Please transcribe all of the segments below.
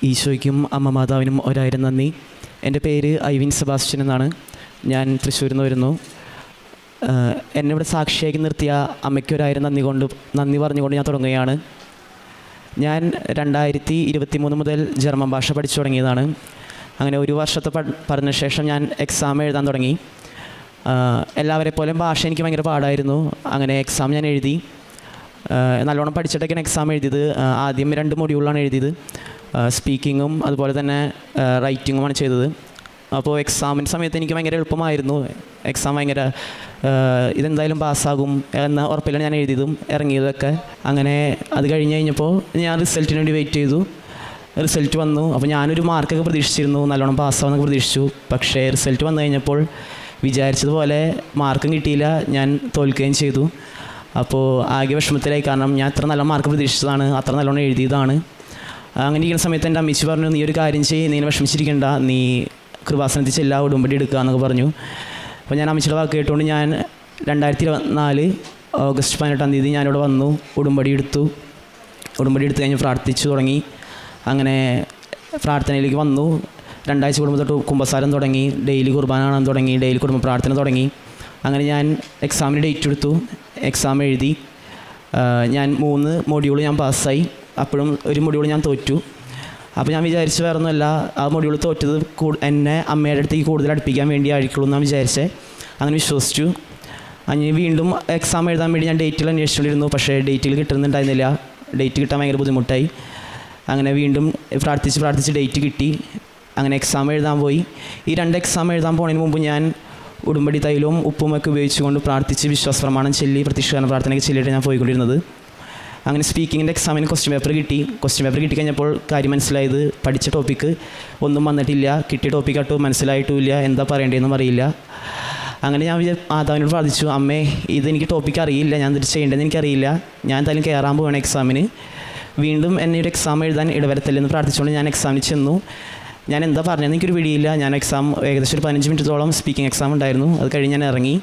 ഈശോയ്ക്കും അമ്മ മാതാവിനും ഒരായിരം നന്ദി. എൻ്റെ പേര് ഐവിൻ സെബാസ്റ്റ്യൻ എന്നാണ്. ഞാൻ തൃശ്ശൂരിൽ നിന്ന് വരുന്നു. എന്നെ ഇവിടെ സാക്ഷിയാക്കി നിർത്തിയ അമ്മയ്ക്ക് ഒരായിരം നന്ദി പറഞ്ഞുകൊണ്ട് ഞാൻ തുടങ്ങുകയാണ്. ഞാൻ 2023 മുതൽ ജർമ്മൻ ഭാഷ പഠിച്ചു തുടങ്ങിയതാണ്. അങ്ങനെ ഒരു വർഷത്തെ പഠന ശേഷം ഞാൻ എക്സാം എഴുതാൻ തുടങ്ങി. എല്ലാവരെ പോലെയും ഭാഷ എനിക്ക് ഭയങ്കര പാടായിരുന്നു. അങ്ങനെ എക്സാം ഞാൻ എഴുതി. നല്ലോണം പഠിച്ചിട്ടൊക്കെയാണ് എക്സാം എഴുതിയത്. ആദ്യം 2 മൊഡ്യൂളാണ് എഴുതിയത്. സ്പീക്കിങ്ങും അതുപോലെ തന്നെ റൈറ്റിങ്ങുമാണ് ചെയ്തത്. അപ്പോൾ എക്സാമിൻ്റെ സമയത്ത് എനിക്ക് ഭയങ്കര എളുപ്പമായിരുന്നു. എക്സാം ഭയങ്കര ഇതെന്തായാലും പാസ്സാകും എന്ന ഉറപ്പിലാണ് ഞാൻ എഴുതിയതും ഇറങ്ങിയതൊക്കെ. അങ്ങനെ അത് കഴിഞ്ഞപ്പോൾ ഞാൻ റിസൾട്ടിന് വേണ്ടി വെയിറ്റ് ചെയ്തു. റിസൾട്ട് വന്നു. അപ്പോൾ ഞാനൊരു മാർക്കൊക്കെ പ്രതീക്ഷിച്ചിരുന്നു, നല്ലോണം പാസ്സാവുമെന്നൊക്കെ പ്രതീക്ഷിച്ചു. പക്ഷേ റിസൾട്ട് വന്നു കഴിഞ്ഞപ്പോൾ വിചാരിച്ചതുപോലെ മാർക്കും കിട്ടിയില്ല, ഞാൻ തോൽക്കുകയും ചെയ്തു. അപ്പോൾ ആകെ വിഷമത്തിലായി. കാരണം ഞാൻ അത്ര നല്ല മാർക്ക് പ്രതീക്ഷിച്ചതാണ്, അത്ര നല്ലോണം എഴുതിയതാണ്. അങ്ങനെ ഇരിക്കുന്ന സമയത്ത് എൻ്റെ അമ്മച്ചി പറഞ്ഞു, നീ ഒരു കാര്യം ചെയ്യ്, നീ വിഷമിച്ചിരിക്കണ്ട, നീ കൃപാസനത്തിൽ ചെല്ലാ, ഉടുമ്പടി എടുക്കുക എന്നൊക്കെ പറഞ്ഞു. അപ്പോൾ ഞാൻ അമ്മച്ചിയുടെ വാക്ക് കേട്ടുകൊണ്ട് ഞാൻ 2024 ഓഗസ്റ്റ് 18 തീയതി ഞാനിവിടെ വന്നു, ഉടുമ്പടി എടുത്തു കഴിഞ്ഞ് പ്രാർത്ഥിച്ചു തുടങ്ങി. അങ്ങനെ പ്രാർത്ഥനയിലേക്ക് വന്നു. 2 ആഴ്ച കൂടുമ്പോൾ തൊട്ട് കുമ്പസാരം തുടങ്ങി, ഡെയിലി കുർബാന കാണാൻ തുടങ്ങി, ഡെയിലി കുടുംബ പ്രാർത്ഥന തുടങ്ങി. അങ്ങനെ ഞാൻ എക്സാമിന് ഡേറ്റ് എടുത്തു, എക്സാം എഴുതി. ഞാൻ 3 മൊഡ്യൂൾ ഞാൻ പാസ്സായി. അപ്പോഴും ഒരു മൊഡ്യൂൾ ഞാൻ തോറ്റു. അപ്പോൾ ഞാൻ വിചാരിച്ചു വേറെ ഒന്നുമല്ല, ആ മൊഡ്യൂൾ തോറ്റത് എന്നെ അമ്മയുടെ അടുത്തേക്ക് കൂടുതൽ അടുപ്പിക്കാൻ വേണ്ടി ആയിരിക്കുള്ളൂ എന്നാണ് വിചാരിച്ചത്. അങ്ങനെ വിശ്വസിച്ചു. അങ്ങനെ വീണ്ടും എക്സാം എഴുതാൻ വേണ്ടി ഞാൻ ഡേറ്റിൽ അന്വേഷിച്ചുകൊണ്ടിരുന്നു. പക്ഷേ ഡേറ്റിൽ കിട്ടുന്നുണ്ടായിരുന്നില്ല. ഡേറ്റ് കിട്ടാൻ ഭയങ്കര ബുദ്ധിമുട്ടായി. അങ്ങനെ വീണ്ടും പ്രാർത്ഥിച്ച് ഡേറ്റ് കിട്ടി. അങ്ങനെ എക്സാം എഴുതാൻ പോയി. ഈ 2 എക്സാം എഴുതാൻ പോകുന്നതിന് മുമ്പ് ഞാൻ ഉടുമ്പടി തൈലവും ഉപ്പുമൊക്കെ ഉപയോഗിച്ചുകൊണ്ട് പ്രാർത്ഥിച്ച് വിശ്വാസപ്രമാണം ചൊല്ലി പ്രത്യക്ഷീകരണ പ്രാർത്ഥനയൊക്കെ ചൊല്ലിയിട്ട് ഞാൻ പോയിക്കൊണ്ടിരുന്നത്. അങ്ങനെ സ്പീക്കിങ്ങിൻ്റെ എക്സാമിന് ക്വസ്റ്റ്യൻ പേപ്പർ കിട്ടിക്കഴിഞ്ഞപ്പോൾ കാര്യം മനസ്സിലായത്, പഠിച്ച ടോപ്പിക്ക് ഒന്നും വന്നിട്ടില്ല, കിട്ടിയ ടോപ്പിക്കായിട്ട് മനസ്സിലായിട്ടുമില്ല, എന്താ പറയേണ്ടതെന്നും അറിയില്ല. അങ്ങനെ ഞാൻ മാതാവിനോട് പ്രാർത്ഥിച്ചു, അമ്മേ ഇതെനിക്ക് ടോപ്പിക്ക് അറിയില്ല, ഞാൻ ഇത് ചെയ്യേണ്ടതെന്ന് എനിക്കറിയില്ല, ഞാൻ എന്തായാലും കയറാൻ പോവുകയാണ് എക്സാമിന്, വീണ്ടും എന്നെ ഒരു എക്സാം എഴുതാൻ ഇടവരത്തില്ലെന്ന് പ്രാർത്ഥിച്ചുകൊണ്ട് ഞാൻ എക്സാമിന് ചെന്നു. ഞാൻ എന്താ പറഞ്ഞതെന്ന് എനിക്കൊരു പിടിയില്ല. ഞാൻ എക്സാം ഏകദേശം ഒരു 15 മിനിറ്റോളം സ്പീക്കിംഗ് എക്സാം ഉണ്ടായിരുന്നു. അത് കഴിഞ്ഞ് ഞാൻ ഇറങ്ങി.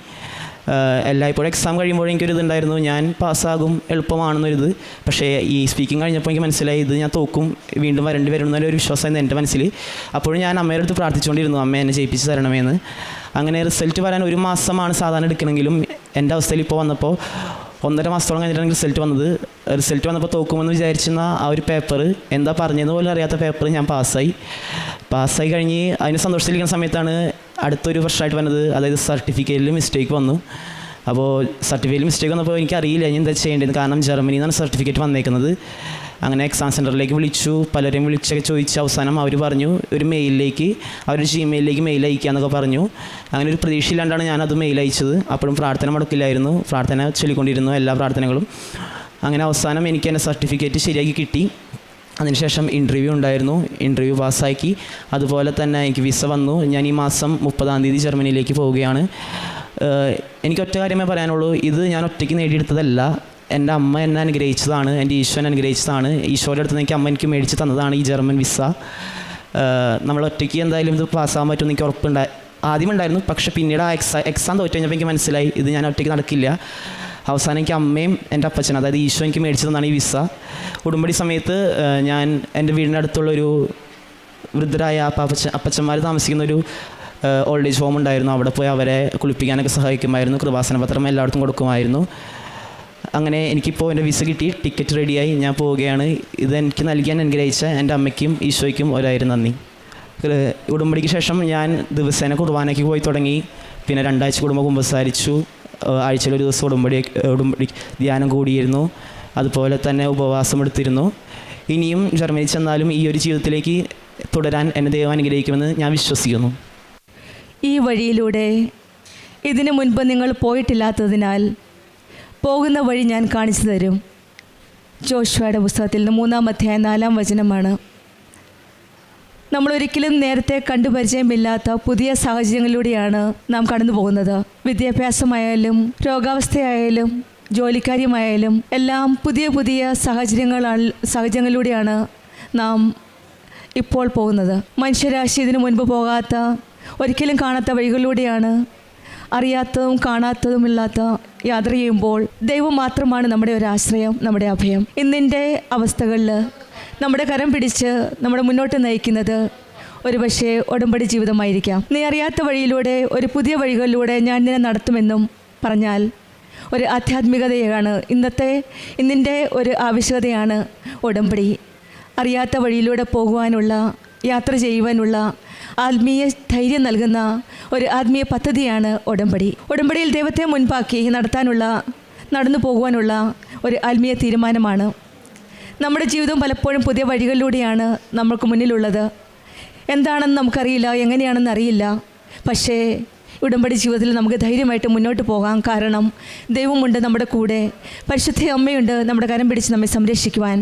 എല്ലായ്പ്പോഴും എക്സാം കഴിയുമ്പോഴും എനിക്കൊരിതുണ്ടായിരുന്നു, ഞാൻ പാസ്സാകും, എളുപ്പമാണെന്നൊരിത്. പക്ഷേ ഈ സ്പീക്കിംഗ് കഴിഞ്ഞപ്പോൾ എനിക്ക് മനസ്സിലായി, ഇത് ഞാൻ തോക്കും, വീണ്ടും വരേണ്ടി വരും എന്നൊരു വിശ്വാസമായിരുന്നു എൻ്റെ മനസ്സിൽ. അപ്പോഴും ഞാൻ അമ്മയുടെ അടുത്ത് പ്രാർത്ഥിച്ചുകൊണ്ടിരുന്നു, അമ്മ എന്നെ ജയിപ്പിച്ച് തരണമേന്ന്. അങ്ങനെ റിസൾട്ട് വരാൻ 1 മാസമാണ് സാധാരണ എടുക്കണമെങ്കിലും എൻ്റെ അവസ്ഥയിൽ ഇപ്പോൾ വന്നപ്പോൾ 1.5 മാസത്തോളം കഴിഞ്ഞിട്ടാണ് റിസൾട്ട് വന്നത്. റിസൾട്ട് വന്നപ്പോൾ തോക്കുമെന്ന് വിചാരിച്ചിരുന്ന ആ ഒരു പേപ്പർ, എന്താ പറഞ്ഞതെന്ന് പോലും അറിയാത്ത പേപ്പർ, ഞാൻ പാസ്സായി കഴിഞ്ഞ് അതിന് സന്തോഷത്തിലിരിക്കുന്ന സമയത്താണ് അടുത്തൊരു വർഷമായിട്ട് വന്നത്. അതായത് സർട്ടിഫിക്കറ്റിൽ മിസ്റ്റേക്ക് വന്നു. അപ്പോൾ സർട്ടിഫിക്കറ്റിൽ മിസ്റ്റേക്ക് വന്നപ്പോൾ എനിക്കറിയില്ല ഇനി എന്താ ചെയ്യേണ്ടത്. കാരണം ജർമ്മനിയിൽ നിന്നാണ് സർട്ടിഫിക്കറ്റ് വന്നേക്കുന്നത്. അങ്ങനെ എക്സാം സെൻറ്ററിലേക്ക് വിളിച്ചു, പലരെയും വിളിച്ചൊക്കെ ചോദിച്ച് അവസാനം അവർ പറഞ്ഞു ഒരു മെയിലിലേക്ക്, അവരുടെ ജിമെയിലിലേക്ക് മെയിൽ അയക്കുക എന്നൊക്കെ പറഞ്ഞു. അങ്ങനെ ഒരു പ്രതീക്ഷയില്ലാണ്ടാണ് ഞാനത് മെയിൽ അയച്ചത്. അപ്പോഴും പ്രാർത്ഥന മുടക്കില്ലായിരുന്നു, പ്രാർത്ഥന ചൊല്ലിക്കൊണ്ടിരുന്നു എല്ലാ പ്രാർത്ഥനകളും. അങ്ങനെ അവസാനം എനിക്ക് എൻ്റെ സർട്ടിഫിക്കറ്റ് ശരിയാക്കി കിട്ടി. അതിനുശേഷം ഇൻ്റർവ്യൂ ഉണ്ടായിരുന്നു, ഇൻ്റർവ്യൂ പാസ്സാക്കി. അതുപോലെ തന്നെ എനിക്ക് വിസ വന്നു. ഞാൻ ഈ മാസം 30-ാം തീയതി ജർമ്മനിയിലേക്ക് പോവുകയാണ്. എനിക്ക് ഒറ്റ കാര്യമേ പറയാനുള്ളൂ, ഇത് ഞാൻ ഒറ്റയ്ക്ക് നേടിയെടുത്തതല്ല, എൻ്റെ അമ്മ എന്നെ അനുഗ്രഹിച്ചതാണ്, എൻ്റെ ഈശോ എന്നെ അനുഗ്രഹിച്ചതാണ്. ഈശോയുടെ അടുത്ത് എനിക്ക് അമ്മ എനിക്ക് മേടിച്ച് തന്നതാണ് ഈ ജർമ്മൻ വിസ. നമ്മൾ ഒറ്റയ്ക്ക് എന്തായാലും ഇത് പാസ്സാകാൻ പറ്റുമെന്ന് എനിക്ക് ആദ്യം ഉണ്ടായിരുന്നു. പക്ഷേ പിന്നീട് ആ എക്സാം തോറ്റു കഴിഞ്ഞപ്പോൾ എനിക്ക് മനസ്സിലായി ഇത് ഞാൻ ഒറ്റയ്ക്ക് നടക്കില്ല. അവസാനം എനിക്ക് അമ്മയും എൻ്റെ അപ്പച്ചനും, അതായത് ഈശോ എനിക്ക് മേടിച്ചു തന്നതാണ് ഈ വിസ. ഉടുമ്പടി സമയത്ത് ഞാൻ എൻ്റെ വീടിൻ്റെ അടുത്തുള്ളൊരു വൃദ്ധരായ അപ്പച്ചന്മാർ താമസിക്കുന്നൊരു ഓൾഡ് ഏജ് ഹോം ഉണ്ടായിരുന്നു. അവിടെ പോയി അവരെ കുളിപ്പിക്കാനൊക്കെ സഹായിക്കുമായിരുന്നു, കൃപാസന പത്രം എല്ലായിടത്തും കൊടുക്കുമായിരുന്നു. അങ്ങനെ എനിക്കിപ്പോൾ എൻ്റെ വിസ കിട്ടി, ടിക്കറ്റ് റെഡിയായി, ഞാൻ പോവുകയാണ്. ഇത് എനിക്ക് നൽകാൻ അനുഗ്രഹിച്ച എൻ്റെ അമ്മയ്ക്കും ഈശോയ്ക്കും ഒരായിരം നന്ദി. ഉടുമ്പടിക്ക് ശേഷം ഞാൻ ദിവസേന കുർബാനയ്ക്ക് പോയി തുടങ്ങി. പിന്നെ 2 ആഴ്ച കൂടുമ്പോൾ കുമ്പസാരിച്ചു. ആഴ്ചയിൽ ഒരു ദിവസം ഉടുമ്പടി ധ്യാനം കൂടിയിരുന്നു. അതുപോലെ തന്നെ ഉപവാസം എടുത്തിരുന്നു. ഇനിയും ജർമ്മനിയിൽ ചെന്നാലും ഈ ഒരു ജീവിതത്തിലേക്ക് തുടരാൻ എന്നെ ദൈവം അനുഗ്രഹിക്കുമെന്ന് ഞാൻ വിശ്വസിക്കുന്നു. ഈ വഴിയിലൂടെ ഇതിനു മുൻപ് നിങ്ങൾ പോയിട്ടില്ലാത്തതിനാൽ പോകുന്ന വഴി ഞാൻ കാണിച്ചു തരും. ജോഷുവയുടെ പുസ്തകത്തിൽ നിന്ന് 3-ാം അധ്യായം 4-ാം വചനമാണ്. നമ്മളൊരിക്കലും നേരത്തെ കണ്ടു പരിചയമില്ലാത്ത പുതിയ സാഹചര്യങ്ങളിലൂടെയാണ് നാം കടന്നു പോകുന്നത്. വിദ്യാഭ്യാസമായാലും രോഗാവസ്ഥയായാലും ജോലിക്കാര്യമായാലും എല്ലാം പുതിയ സാഹചര്യങ്ങളിലൂടെയാണ് നാം ഇപ്പോൾ പോകുന്നത്. മനുഷ്യരാശി ഇതിനു മുൻപ് പോകാത്ത, ഒരിക്കലും കാണാത്ത വഴികളിലൂടെയാണ്, അറിയാത്തതും കാണാത്തതുമില്ലാത്ത യാത്ര ചെയ്യുമ്പോൾ ദൈവം മാത്രമാണ് നമ്മുടെ ഒരു ആശ്രയം, നമ്മുടെ അഭയം. ഇന്നിൻ്റെ അവസ്ഥകളിൽ നമ്മുടെ കരം പിടിച്ച് നമ്മുടെ മുന്നോട്ട് നയിക്കുന്നത് ഒരുപക്ഷെ ഉടമ്പടി ജീവിതമായിരിക്കാം. നീ അറിയാത്ത വഴിയിലൂടെ ഒരു പുതിയ വഴികളിലൂടെ ഞാൻ നിന്നെ നടത്തുമെന്നും പറഞ്ഞാൽ ഒരു ആധ്യാത്മികതയാണ് ഇന്നിൻ്റെ ഒരു ആവശ്യകതയാണ് ഉടമ്പടി. അറിയാത്ത വഴിയിലൂടെ പോകുവാനുള്ള, യാത്ര ചെയ്യുവാനുള്ള ആത്മീയ ധൈര്യം നൽകുന്ന ഒരു ആത്മീയ പദ്ധതിയാണ് ഉടമ്പടി. ഉടമ്പടിയിൽ ദൈവത്തെ മുൻപാക്കി നടന്നു പോകുവാനുള്ള ഒരു ആത്മീയ തീരുമാനമാണ്. നമ്മുടെ ജീവിതം പലപ്പോഴും പുതിയ വഴികളിലൂടെയാണ് നമുക്ക് മുന്നിലുള്ളത്. എന്താണെന്ന് നമുക്കറിയില്ല, എങ്ങനെയാണെന്ന് അറിയില്ല. പക്ഷേ ഉടമ്പടി ജീവിതത്തിൽ നമുക്ക് ധൈര്യമായിട്ട് മുന്നോട്ട് പോകാം. കാരണം ദൈവമുണ്ട് നമ്മുടെ കൂടെ, പരിശുദ്ധ അമ്മയുണ്ട് നമ്മുടെ കരം പിടിച്ച് നമ്മെ സംരക്ഷിക്കുവാൻ.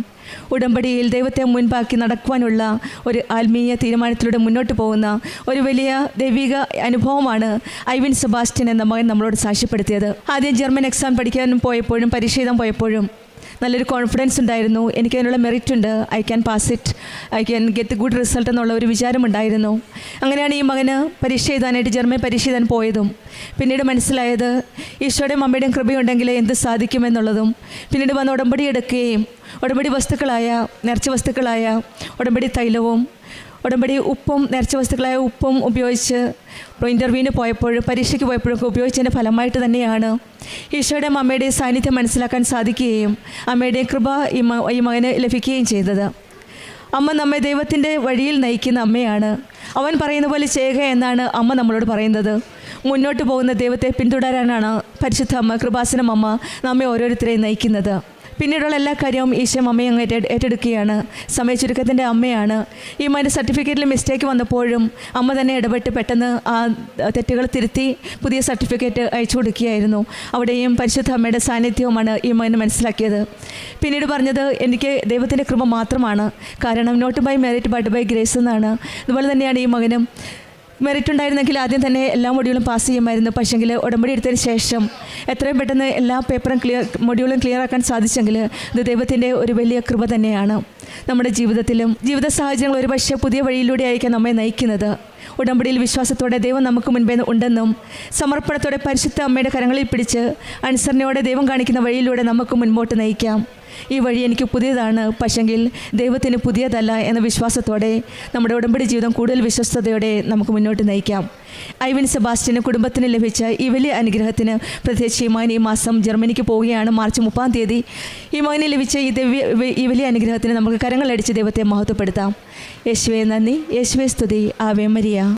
ഉടമ്പടിയിൽ ദൈവത്തെ മുൻപാക്കി നടക്കുവാനുള്ള ഒരു ആത്മീയ തീരുമാനത്തിലൂടെ മുന്നോട്ട് പോകുന്ന ഒരു വലിയ ദൈവിക അനുഭവമാണ് ഐവിൻ സെബാസ്റ്റ്യൻ എന്ന മകൻ നമ്മളോട് സാക്ഷ്യപ്പെടുത്തിയത്. ആദ്യം ജർമ്മൻ എക്സാം പഠിക്കാൻ പോയപ്പോഴും, പരീക്ഷ എഴുതാൻ പോയപ്പോഴും നല്ലൊരു കോൺഫിഡൻസ് ഉണ്ടായിരുന്നു. എനിക്ക് അതിനുള്ള മെറിറ്റ് ഉണ്ട്, I can pass it, I can get good result എന്നുള്ള ഒരു വിചാരമുണ്ടായിരുന്നു. അങ്ങനെയാണ് ഈ മകന് പരീക്ഷ എഴുതാനായിട്ട് ജർമ്മൻ പരീക്ഷ എഴുതാൻ പോയതും പിന്നീട് മനസ്സിലായത് ഈശോയുടെയും അമ്മയുടെയും കൃപയുണ്ടെങ്കിൽ എന്ത് സാധിക്കുമെന്നുള്ളതും. പിന്നീട് വന്ന് ഉടമ്പടി എടുക്കുകയും ഉടമ്പടി വസ്തുക്കളായ, നേർച്ച വസ്തുക്കളായ ഉടമ്പടി തൈലവും ഉടമ്പടി ഉപ്പും, നേർച്ച വസ്തുക്കളായ ഉപ്പും ഉപയോഗിച്ച് ഇൻ്റർവ്യൂവിന് പോയപ്പോഴും പരീക്ഷയ്ക്ക് പോയപ്പോഴൊക്കെ ഉപയോഗിച്ചതിൻ്റെ ഫലമായിട്ട് തന്നെയാണ് ഈശോയുടെയും അമ്മയുടെയും സാന്നിധ്യം മനസ്സിലാക്കാൻ സാധിക്കുകയും അമ്മയുടെയും കൃപ ഈ മകന് ലഭിക്കുകയും ചെയ്തത്. അമ്മ നമ്മെ ദൈവത്തിൻ്റെ വഴിയിൽ നയിക്കുന്ന അമ്മയാണ്. അവൻ പറയുന്ന പോലെ ചെയ്യുക എന്നാണ് അമ്മ നമ്മളോട് പറയുന്നത്. മുന്നോട്ട് പോകുന്ന ദൈവത്തെ പിന്തുടരാനാണ് പരിശുദ്ധ അമ്മ, കൃപാസനം അമ്മ നമ്മെ ഓരോരുത്തരെയും നയിക്കുന്നത്. പിന്നീടുള്ള എല്ലാ കാര്യവും ഈശോ അമ്മയെ അങ്ങ് ഏറ്റെടുക്കുകയാണ്. സമയചുരുക്കത്തിൻ്റെ അമ്മയാണ്. ഈ മകൻ്റെ സർട്ടിഫിക്കറ്റിൽ മിസ്റ്റേക്ക് വന്നപ്പോഴും അമ്മ തന്നെ ഇടപെട്ട് പെട്ടെന്ന് ആ തെറ്റുകൾ തിരുത്തി പുതിയ സർട്ടിഫിക്കറ്റ് അയച്ചു കൊടുക്കുകയായിരുന്നു. അവിടെയും പരിശുദ്ധ അമ്മയുടെ സാന്നിധ്യവുമാണ് ഈ മകന് മനസ്സിലാക്കിയത്. പിന്നീട് പറഞ്ഞത് എനിക്ക് ദൈവത്തിൻ്റെ കൃപ മാത്രമാണ്, കാരണം not by merit but by grace എന്നാണ്. അതുപോലെ തന്നെയാണ് ഈ മകനും. മെറിറ്റ് ഉണ്ടായിരുന്നെങ്കിൽ ആദ്യം തന്നെ എല്ലാ മൊഡ്യൂളും പാസ് ചെയ്യുമായിരുന്നു. പക്ഷേങ്കിൽ ഉടമ്പടി എടുത്തതിന് ശേഷം എത്രയും പെട്ടെന്ന് എല്ലാ മൊഡ്യൂളും ക്ലിയർ ആക്കാൻ സാധിച്ചെങ്കിൽ ഇത് ദൈവത്തിൻ്റെ ഒരു വലിയ കൃപ തന്നെയാണ്. നമ്മുടെ ജീവിതത്തിലും ജീവിത സാഹചര്യങ്ങൾ ഒരുപക്ഷെ പുതിയ വഴിയിലൂടെ ആയിരിക്കും നമ്മെ നയിക്കുന്നത്. ഉടമ്പടിയിൽ വിശ്വാസത്തോടെ ദൈവം നമുക്ക് മുൻപേ ഉണ്ടെന്നും സമർപ്പണത്തോടെ പരിശുദ്ധ അമ്മയുടെ കരങ്ങളിൽ പിടിച്ച് അനുസരണയോടെ ദൈവം കാണിക്കുന്ന വഴിയിലൂടെ നമുക്ക് മുൻപോട്ട് നയിക്കാം. ഈ വഴി എനിക്ക് പുതിയതാണ്, പക്ഷെങ്കിൽ ദൈവത്തിന് പുതിയതല്ല എന്ന വിശ്വാസത്തോടെ നമ്മുടെ ഉടമ്പടി ജീവിതം കൂടുതൽ വിശ്വസ്തയോടെ നമുക്ക് മുന്നോട്ട് നയിക്കാം. ഐവിൻ സെബാസ്റ്റ്യന് കുടുംബത്തിന് ലഭിച്ച ഈ വലിയ അനുഗ്രഹത്തിന് പ്രത്യേകിച്ച് ഈ മകൻ ഈ മാസം ജർമ്മനിക്ക് പോവുകയാണ്. മാർച്ച് 30-ാം തീയതി ഈ മകന് ലഭിച്ച ഈ വലിയ അനുഗ്രഹത്തിന് നമുക്ക് കരങ്ങളടിച്ച് ദൈവത്തെ മഹത്വപ്പെടുത്താം. യേശുവേ നന്ദി, യേശുവേ സ്തുതി, ആവേ മരിയ.